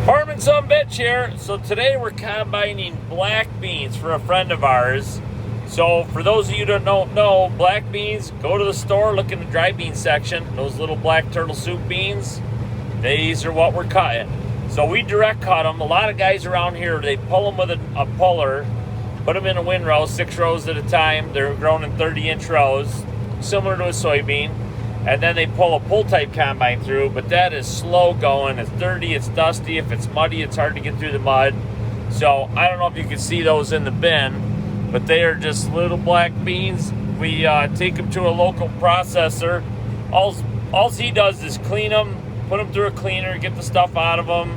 Farming Some Bitch here. So today we're combining black beans for a friend of ours. So for those of you that don't know, black beans, go to the store, look in the dry bean section. Those little black turtle soup beans, these are what we're cutting. So we direct cut them. A lot of guys around here, they pull them with a puller, put them in a windrow, 6 rows at a time. They're grown in 30-inch rows, similar to a soybean. And then they pull a pull-type combine through, but that is slow going. It's dirty, it's dusty. If it's muddy, it's hard to get through the mud. So I don't know if you can see those in the bin, but they are just little black beans. We take them to a local processor. All he does is clean them, put them through a cleaner, get the stuff out of them.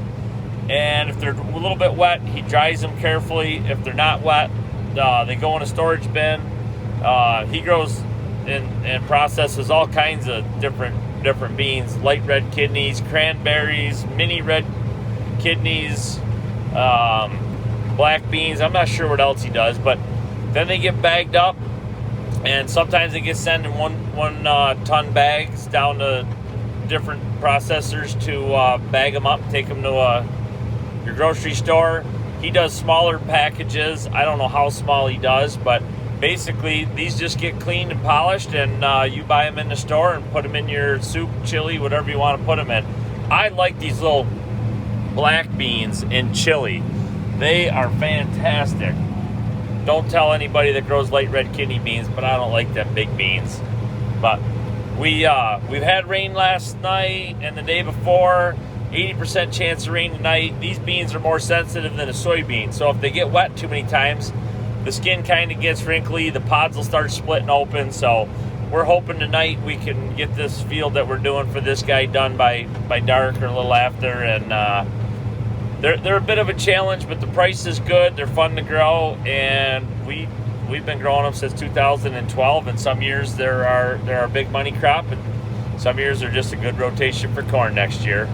And if they're a little bit wet, he dries them carefully. If they're not wet, they go in a storage bin. He grows and processes all kinds of different beans, light red kidneys, cranberries, mini red kidneys, black beans. I'm not sure what else he does, but then they get bagged up, and sometimes they get sent in one ton bags down to different processors to bag them up, take them to your grocery store. He does smaller packages. I don't know how small he does, but basically, these just get cleaned and polished, and you buy them in the store and put them in your soup, chili, whatever you want to put them in. I like these little black beans in chili. They are fantastic. Don't tell anybody that grows light red kidney beans, but I don't like them big beans. But we've had rain last night and the day before. 80% chance of rain tonight. These beans are more sensitive than a soybean, so if they get wet too many times, the skin kind of gets wrinkly, the pods will start splitting open. So we're hoping tonight we can get this field that we're doing for this guy done by dark or a little after. And they're a bit of a challenge, but the price is good. They're fun to grow, and we've been growing them since 2012. And some years they're our big money crop, and some years they're just a good rotation for corn next year.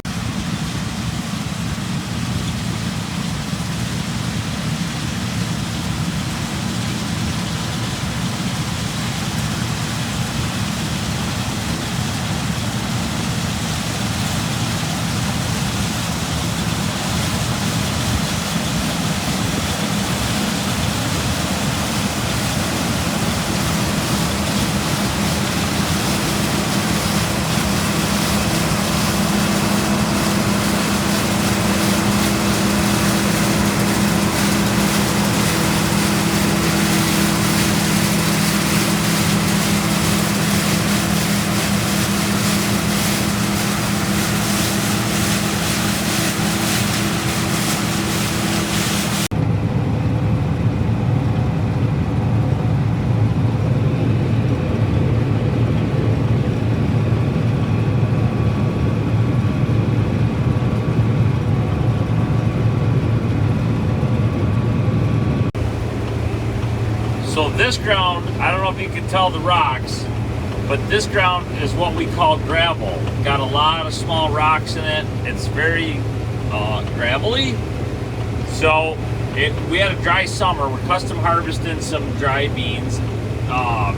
So this ground, I don't know if you can tell the rocks, but this ground is what we call gravel. Got a lot of small rocks in it. It's very gravelly. So we had a dry summer. We're custom harvesting some dry beans,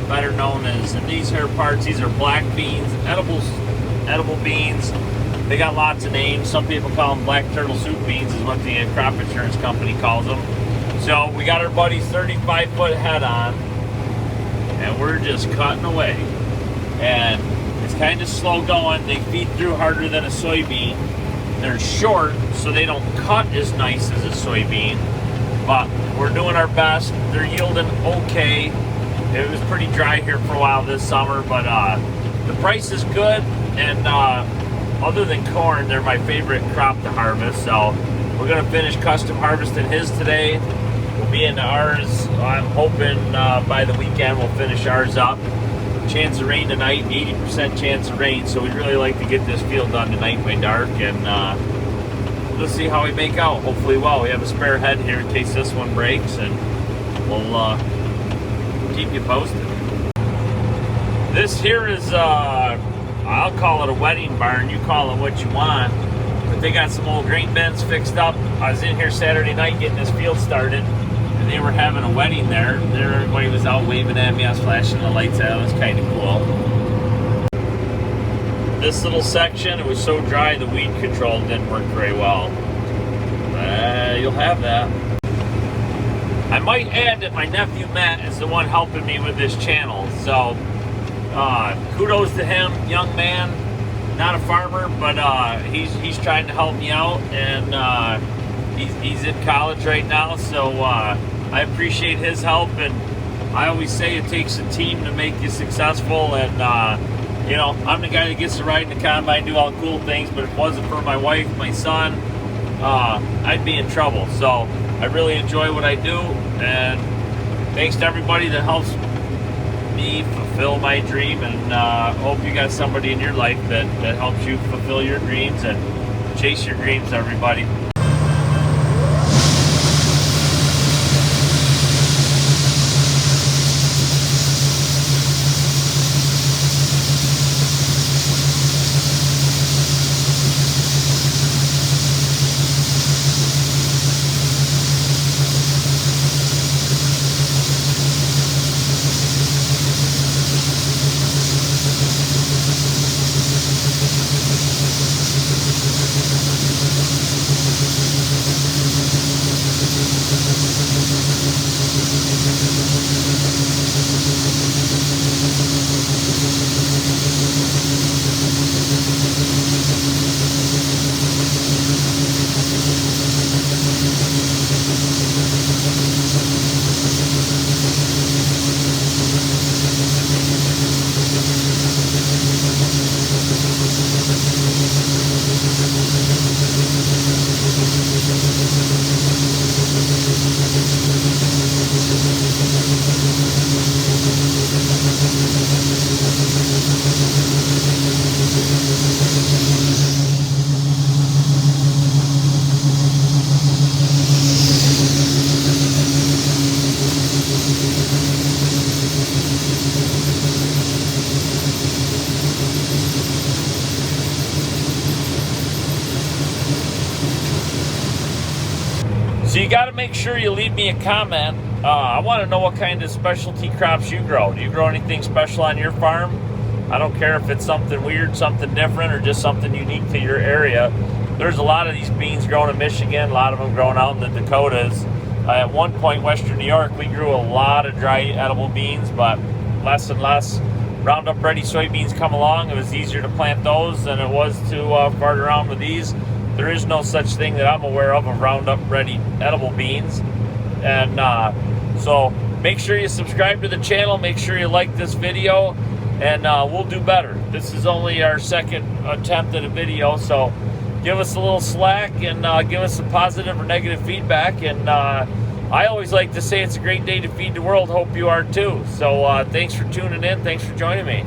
better known as, in these here parts, these are black beans, edible beans. They got lots of names. Some people call them black turtle soup beans is what the crop insurance company calls them. So we got our buddy's 35-foot head on, and we're just cutting away. And it's kind of slow going. They feed through harder than a soybean. They're short, so they don't cut as nice as a soybean. But we're doing our best. They're yielding okay. It was pretty dry here for a while this summer, but the price is good. And other than corn, they're my favorite crop to harvest. So we're going to finish custom harvesting his today. We'll be into ours. I'm hoping by the weekend we'll finish ours up. Chance of rain tonight, 80% chance of rain. So we'd really like to get this field done tonight by dark, and we'll see how we make out. Hopefully well. We have a spare head here in case this one breaks, and we'll keep you posted. This here is, I'll call it a wedding barn. You call it what you want. But they got some old grain bins fixed up. I was in here Saturday night getting this field started, and they were having a wedding there. Everybody was out waving at me. I was flashing the lights out. It was kind of cool. This little section, it was so dry the weed control didn't work very well. you'll have that. I might add that my nephew Matt is the one helping me with this channel. So kudos to him, young man, not a farmer, but he's trying to help me out, and he's in college right now. So I appreciate his help, and I always say it takes a team to make you successful. And you know, I'm the guy that gets to ride in the combine, do all the cool things, but if it wasn't for my wife, my son, I'd be in trouble. So I really enjoy what I do, and thanks to everybody that helps me fulfill my dream, and hope you got somebody in your life that helps you fulfill your dreams and chase your dreams, everybody. So you got to make sure you leave me a comment. I want to know what kind of specialty crops you grow. Do you grow anything special on your farm? I don't care if it's something weird, something different, or just something unique to your area. There's a lot of these beans grown in Michigan, a lot of them grown out in the Dakotas. At one point, Western New York, we grew a lot of dry edible beans, but less and less Roundup Ready soybeans come along. It was easier to plant those than it was to fart around with these. There is no such thing that I'm aware of Roundup Ready edible beans. And so make sure you subscribe to the channel, make sure you like this video, and we'll do better. This is only our second attempt at a video, so give us a little slack and give us some positive or negative feedback. And I always like to say it's a great day to feed the world. Hope you are too. So thanks for tuning in. Thanks for joining me.